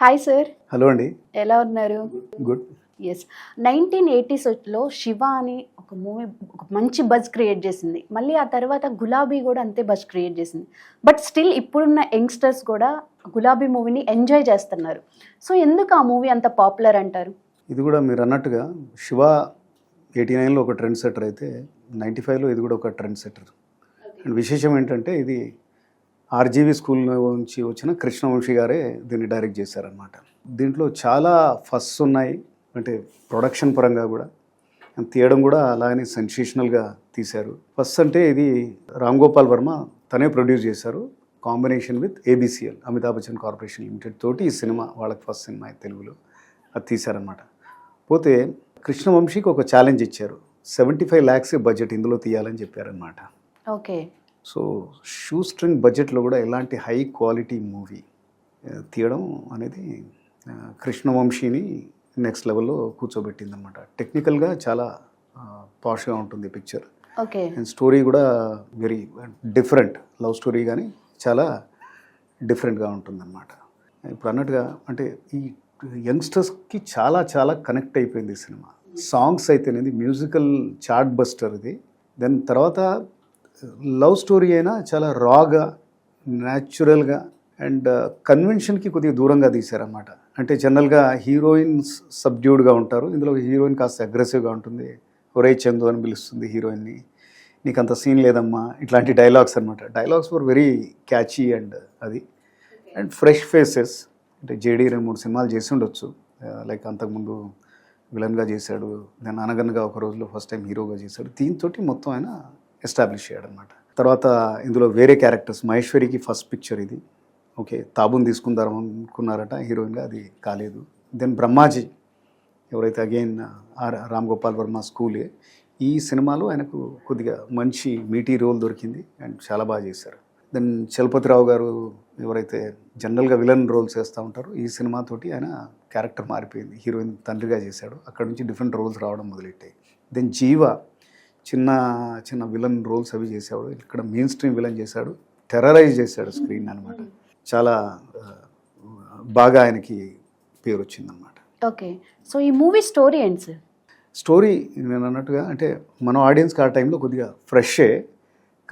Hi sir. Hello అండి. ఎలా ఉన్నారు? గుడ్. యెస్. 1980స్‌లో 'శివ' అని ఒక మూవీ ఒక మంచి బజ్ క్రియేట్ చేసింది. మళ్ళీ ఆ తర్వాత 'గులాబీ' కూడా అంతే బజ్ క్రియేట్ చేసింది. బట్ స్టిల్ ఇప్పుడున్న యంగ్‌స్టర్స్ కూడా గులాబీ మూవీని ఎంజాయ్ చేస్తున్నారు. సో ఎందుకు ఆ మూవీ అంత పాపులర్ అంటారు? ఇది కూడా మీరు అన్నట్టుగా 'శివ' 89లో ఒక ట్రెండ్ సెటర్ అయితే 95లో ఇది కూడా ఒక ట్రెండ్ సెటర్. అండ్ విశేషం ఏంటంటే ఇది ఆర్జీవి స్కూల్ నుంచి వచ్చిన కృష్ణవంశీ గారే దీన్ని డైరెక్ట్ చేశారనమాట. దీంట్లో చాలా ఫస్ట్స్ ఉన్నాయి, అంటే ప్రొడక్షన్ పరంగా కూడా తీయడం కూడా అలానే సెన్సేషనల్గా తీశారు. ఫస్ట్ అంటే ఇది రామ్ గోపాల్ వర్మ తనే ప్రొడ్యూస్ చేశారు, combination with ABCL Amitabh Bachchan corporation limited తోటి ఈ సినిమా వాళ్ళకి ఫస్ట్ సినిమా తెలుగులో అది తీశారనమాట. పోతే కృష్ణవంశీకి ఒక ఛాలెంజ్ ఇచ్చారు, 75 lakhs బడ్జెట్ ఇందులో తీయాలని చెప్పారనమాట. ఓకే. సో షూ స్ట్రింగ్ బడ్జెట్లో కూడా ఎలాంటి హై క్వాలిటీ మూవీ తీయడం అనేది కృష్ణవంశీని నెక్స్ట్ లెవెల్లో కూర్చోబెట్టిందనమాట. టెక్నికల్గా చాలా పాష్గా ఉంటుంది పిక్చర్. ఓకే. అండ్ స్టోరీ కూడా వెరీ డిఫరెంట్, లవ్ స్టోరీ కానీ చాలా డిఫరెంట్గా ఉంటుందన్నమాట. ఇప్పుడు అన్నట్టుగా అంటే ఈ యంగ్స్టర్స్కి చాలా చాలా కనెక్ట్ అయిపోయింది ఈ సినిమా. సాంగ్స్ అయితేనేది మ్యూజికల్ చార్ట్ బస్టర్ ఇది. దెన్ తర్వాత లవ్ స్టోరీ అయినా చాలా రాగా, న్యాచురల్గా అండ్ కన్వెన్షన్కి కొద్దిగా దూరంగా తీశారన్నమాట. అంటే జనరల్గా హీరోయిన్స్ సబ్డ్యూడ్గా ఉంటారు, ఇందులో హీరోయిన్ కాస్త అగ్రెసివ్గా ఉంటుంది. ఒరే చందు అని పిలుస్తుంది హీరోయిన్ని, నీకు అంత సీన్ లేదమ్మా, ఇట్లాంటి డైలాగ్స్ అనమాట. Dialogues were very catchy and అది అండ్ ఫ్రెష్ ఫేసెస్. అంటే జేడీ 2-3 సినిమాలు చేసి ఉండొచ్చు, లైక్ అంతకుముందు విలన్గా చేశాడు, నేను అనగనగా ఒక రోజులో ఫస్ట్ టైం హీరోగా చేశాడు. దీంతో మొత్తం ఆయన ఎస్టాబ్లిష్ చేయడనమాట. తర్వాత ఇందులో వేరే క్యారెక్టర్స్, మహేశ్వరికి ఫస్ట్ పిక్చర్ ఇది. ఓకే, తాబుని తీసుకుందాం అనుకున్నారట హీరోయిన్గా, అది కాలేదు. దెన్ బ్రహ్మాజీ ఎవరైతే అగైన్ రామ్ గోపాల్ వర్మ స్కూలే, ఈ సినిమాలో ఆయనకు కొద్దిగా మంచి మీటీ రోల్ దొరికింది అండ్ చాలా బాగా చేశారు. దెన్ చలపతిరావు గారు ఎవరైతే జనరల్గా విలన్ రోల్స్ చేస్తూ ఉంటారో, ఈ సినిమాతోటి ఆయన క్యారెక్టర్ మారిపోయింది, హీరోయిన్ తండ్రిగా చేశాడు, అక్కడ నుంచి డిఫరెంట్ రోల్స్ రావడం మొదలెట్టాయి. దెన్ జీవ చిన్న చిన్న విలన్ రోల్స్ అవి చేసేవాడు, ఇక్కడ మెయిన్ స్ట్రీమ్ విలన్ చేశాడు, టెర్రరైజ్ చేశాడు స్క్రీన్ అనమాట. చాలా బాగా ఆయనకి పేరు వచ్చిందనమాట. ఓకే. సో ఈ మూవీ స్టోరీ ఏంటి సార్? స్టోరీ నేను అన్నట్టుగా అంటే మన ఆడియన్స్కి ఆ టైంలో కొద్దిగా ఫ్రెషే,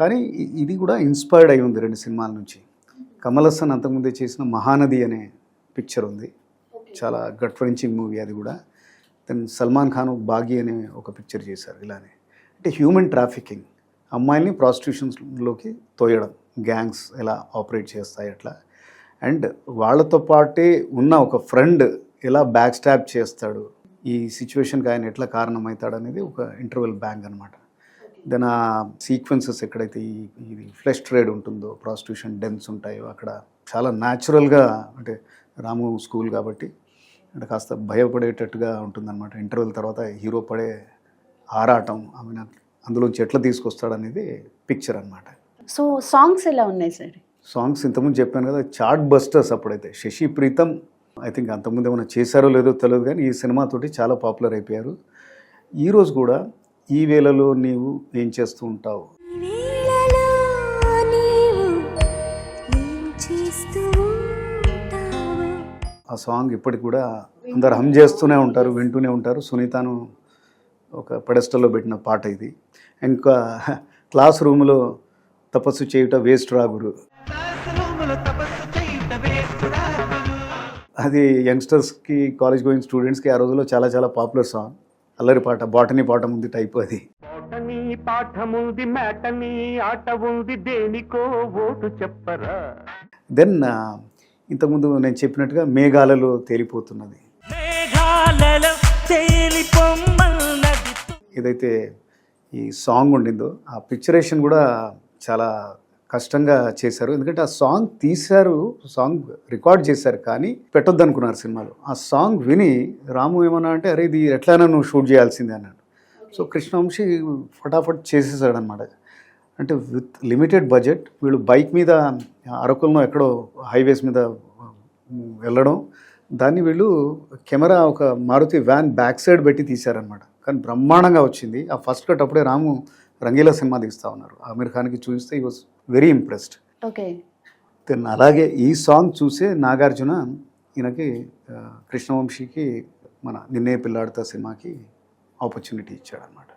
కానీ ఇది కూడా ఇన్స్పైర్డ్ అయి ఉంది 2 సినిమాల నుంచి. కమల్ హాసన్ అంతకుముందే చేసిన మహానది అనే పిక్చర్ ఉంది, చాలా గట్ ఫ్రెంచింగ్ మూవీ అది కూడా. దెన్ సల్మాన్ ఖాన్ బాగి అనే ఒక పిక్చర్ చేశారు ఇలానే. అంటే హ్యూమన్ ట్రాఫికింగ్, అమ్మాయిల్ని ప్రాస్టిట్యూషన్స్లోకి తోయడం, గ్యాంగ్స్ ఎలా ఆపరేట్ చేస్తాయి అట్లా, అండ్ వాళ్ళతో పాటే ఉన్న ఒక ఫ్రెండ్ ఎలా బ్యాక్ స్టాప్ చేస్తాడు, ఈ సిచ్యువేషన్కి ఆయన ఎట్లా కారణమవుతాడు అనేది ఒక ఇంటర్వెల్ బ్యాంగ్ అనమాట. దెన్ ఆ సీక్వెన్సెస్ ఎక్కడైతే ఇది ఫ్లెష్ ట్రేడ్ ఉంటుందో, ప్రాస్టిట్యూషన్ డెన్స్ ఉంటాయో, అక్కడ చాలా న్యాచురల్గా, అంటే రాము స్కూల్ కాబట్టి అంటే కాస్త భయపడేటట్టుగా ఉంటుందన్నమాట. ఇంటర్వెల్ తర్వాత హీరో పడే ఆరాటం, ఆమె అందులోంచి ఎట్లా తీసుకొస్తాడనేది పిక్చర్ అనమాట. సో సాంగ్స్ ఎలా ఉన్నాయి సార్? సాంగ్స్ ఇంతకుముందు చెప్పాను కదా, చార్ట్ బస్టర్స్. అప్పుడైతే శశి ప్రీతం ఐ థింక్ అంతకుముందు ఏమైనా చేశారో లేదో తెలియదు, కానీ ఈ సినిమాతోటి చాలా పాపులర్ అయిపోయారు. ఈరోజు కూడా ఈ వేళలో నీవు ఏం చేస్తూ ఉంటావు, ఆ సాంగ్ ఇప్పటికి కూడా అందరు హమ్ చేస్తూనే ఉంటారు, వింటూనే ఉంటారు. సునీతను ఒక పెడస్టల్లో పెట్టిన పాట ఇది. ఇంకా క్లాస్ రూమ్లో తపస్సు చేయుట వేస్ట్ రా గురు, అది యంగ్స్టర్స్కి, కాలేజ్ గోయింగ్ స్టూడెంట్స్కి ఆ రోజుల్లో చాలా చాలా పాపులర్ సాంగ్. అల్లరి పాట, బాటనీ పాట ఉంది టైప్ అది. దెన్ ఇంతకుముందు నేను చెప్పినట్టుగా మేఘాలలో తేలిపోతున్నది, ఏదైతే ఈ సాంగ్ ఉండిందో ఆ పిక్చరేషన్ కూడా చాలా కష్టంగా చేశారు. ఎందుకంటే ఆ సాంగ్ తీశారు, సాంగ్ రికార్డ్ చేశారు, కానీ పెట్టొద్దు అనుకున్నారు సినిమాలో. ఆ సాంగ్ విని రాము ఏమన్నా అంటే, అరే ఇది ఎట్లయినా నువ్వు షూట్ చేయాల్సిందే అన్నాడు. సో కృష్ణవంశీ ఫటాఫట్ చేసేసాడు అనమాట. అంటే విత్ లిమిటెడ్ బడ్జెట్ వీళ్ళు బైక్ మీద అరకుల్లో ఎక్కడో హైవేస్ మీద వెళ్ళడం, దాన్ని వీళ్ళు కెమెరా ఒక మారుతి వ్యాన్ బ్యాక్ సైడ్ పెట్టి తీశారనమాట. కానీ బ్రహ్మాండంగా వచ్చింది. ఆ ఫస్ట్ కట్ అప్పుడే రాము రంగీలా సినిమా తీస్తూ ఉన్నారు, ఆమిర్ ఖాన్కి చూపిస్తే ఈ was very impressed. Okay. Then అలాగే ఈ సాంగ్ చూసే నాగార్జున ఈయనకి కృష్ణవంశీకి మన నిన్నే పిల్లాడుతా సినిమాకి ఆపర్చునిటీ ఇచ్చాడనమాట.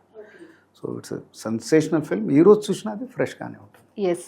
So it's sensational film. ఈరోజు చూసినా అది ఫ్రెష్గానే ఉంటుంది. ఎస్